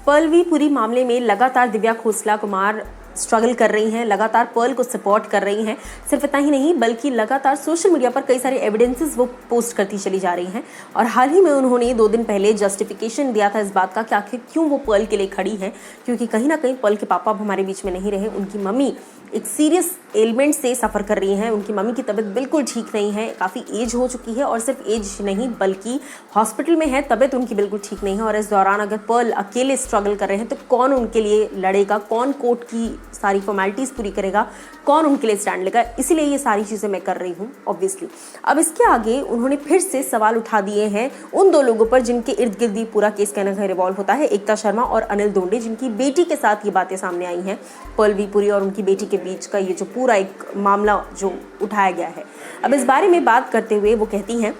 पर्लवी पुरी मामले में लगातार दिव्या खोसला कुमार स्ट्रगल कर रही हैं, लगातार पर्ल को सपोर्ट कर रही हैं। सिर्फ इतना ही नहीं बल्कि लगातार सोशल मीडिया पर कई सारे एविडेंसेस वो पोस्ट करती चली जा रही हैं। और हाल ही में उन्होंने 2 दिन पहले जस्टिफिकेशन दिया था इस बात का कि आखिर क्यों वो पर्ल के लिए खड़ी हैं, क्योंकि कहीं ना कहीं पर्ल के पापा अब हमारे बीच में नहीं रहे। उनकी मम्मी एक सीरियस एलिमेंट से सफ़र कर रही हैं। उनकी मम्मी की तबीयत बिल्कुल ठीक नहीं है, काफ़ी एज हो चुकी है और सिर्फ एज नहीं बल्कि हॉस्पिटल में है, तबीयत उनकी बिल्कुल ठीक नहीं है। और इस दौरान अगर पर्ल अकेले स्ट्रगल कर रहे हैं तो कौन उनके लिए लड़ेगा, कौन कोर्ट की सारी फॉर्मेलिटीज़ पूरी करेगा, कौन उनके लिए स्टैंड लेगा। इसीलिए ये सारी चीज़ें मैं कर रही हूँ ऑब्वियसली। अब इसके आगे उन्होंने फिर से सवाल उठा दिए हैं उन 2 लोगों पर जिनके इर्द गिर्द ये पूरा केस कहना कहीं रिवॉल्व होता है, एकता शर्मा और अनिल दोंडे, जिनकी बेटी के साथ ये बातें सामने आई हैं। पर्लवी पुरी और उनकी बेटी के बीच का ये जो पूरा एक मामला जो उठाया गया है। अब इस बारे में बात करते हुए वो कहती हैं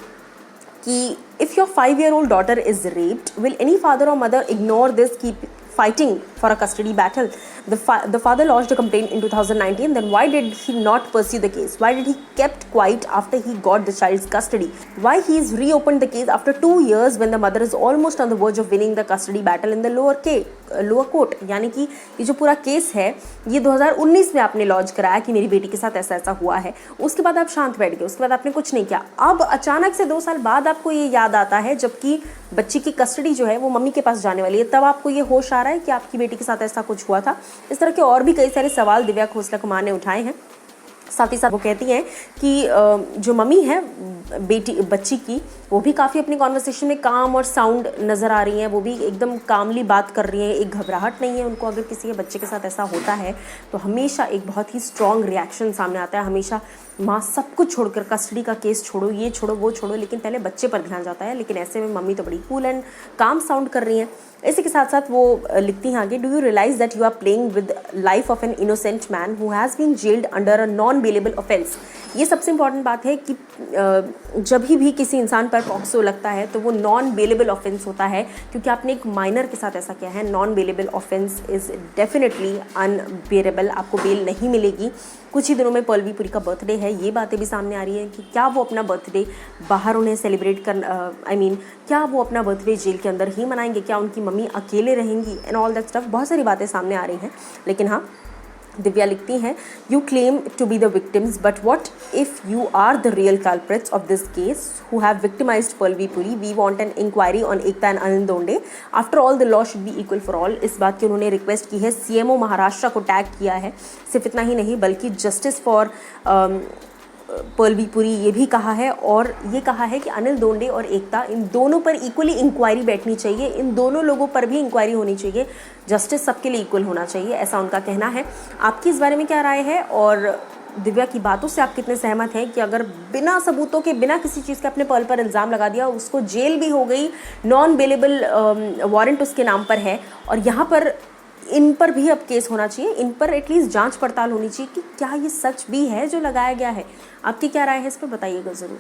कि if your 5-year-old daughter is raped, will any father or mother ignore this, keep fighting for a custody battle? The father lodged a complaint in 2019. Then why did he not pursue the case? Why did he kept quiet after he got the child's custody? Why he's reopened the case after 2 years when the mother is almost on the verge of winning the custody battle in the lower court? यानी कि ये जो पूरा case है ये 2019 में आपने launch कराया कि मेरी बेटी के साथ ऐसा ऐसा हुआ है। उसके बाद आप शांत बैठ गए, उसके बाद आपने कुछ नहीं किया। अब अचानक से 2 साल बाद आपको ये याद आता है, जबकि बच्ची की कस्टडी जो है वो मम्मी के पास जाने वाली है, तब आपको ये होश आ रहा है कि आपकी बेटी के साथ ऐसा कुछ हुआ था। इस तरह के और भी कई सारे सवाल दिव्या खोसला कुमार ने उठाए हैं। साथ ही साथ वो कहती हैं कि जो मम्मी है बच्ची की, वो भी काफ़ी अपनी कॉन्वर्सेशन में काम और साउंड नज़र आ रही हैं। वो भी एकदम कामली बात कर रही हैं, एक घबराहट नहीं है उनको। अगर किसी के बच्चे के साथ ऐसा होता है तो हमेशा एक बहुत ही स्ट्रॉन्ग रिएक्शन सामने आता है। हमेशा माँ सब कुछ छोड़कर, कस्टडी का केस छोड़ो, ये छोड़ो वो छोड़ो, लेकिन पहले बच्चे पर ध्यान जाता है। लेकिन ऐसे में मम्मी तो बड़ी कूल एंड काम साउंड कर रही हैं। इसी के साथ साथ वो लिखती हैं आगे, do you realise that you are playing with life of an innocent man who has been jailed under a non bailable offence. ये सबसे इंपॉर्टेंट बात है कि जब भी किसी इंसान पर पॉक्सो लगता है तो वो नॉन बेलेबल ऑफेंस होता है, क्योंकि आपने एक माइनर के साथ ऐसा किया है। Non bailable offence is definitely unbearable, आपको बेल नहीं मिलेगी। कुछ ही दिनों में पर्लवी पुरी का बर्थडे है, ये बातें भी सामने आ रही हैं कि क्या वो अपना बर्थडे बाहर उन्हें सेलिब्रेट क्या वो अपना बर्थडे जेल के अंदर ही मनाएंगे, क्या उनकी मम्मी अकेले रहेंगी एंड ऑल दैट स्टफ। बहुत सारी बातें सामने आ रही हैं। लेकिन हाँ, दिव्या लिखती हैं, you claim to be the victims but what if you are the real culprits of this case who have victimized Pallavi Puri? We want an inquiry on Ekta and Anil Donde. After all the law should be equal for all. इस बात की उन्होंने request की है, CMO Maharashtra को tag किया है। सिर्फ इतना ही नहीं बल्कि जस्टिस फॉर पर्लवी पुरी ये भी कहा है, और ये कहा है कि अनिल दोंडे और एकता, इन दोनों पर इक्वली इंक्वायरी बैठनी चाहिए, इन दोनों लोगों पर भी इंक्वायरी होनी चाहिए। जस्टिस सबके लिए इक्वल होना चाहिए, ऐसा उनका कहना है। आपकी इस बारे में क्या राय है और दिव्या की बातों से आप कितने सहमत हैं कि अगर बिना सबूतों के, बिना किसी चीज़ के अपने पर्ल पर इल्ज़ाम लगा दिया, उसको जेल भी हो गई, नॉन बेलेबल वारंट उसके नाम पर है, और यहाँ पर इन पर भी अब केस होना चाहिए, इन पर एटलीस्ट जांच पड़ताल होनी चाहिए कि क्या ये सच भी है जो लगाया गया है। आपकी क्या राय है इस पर, बताइएगा ज़रूर।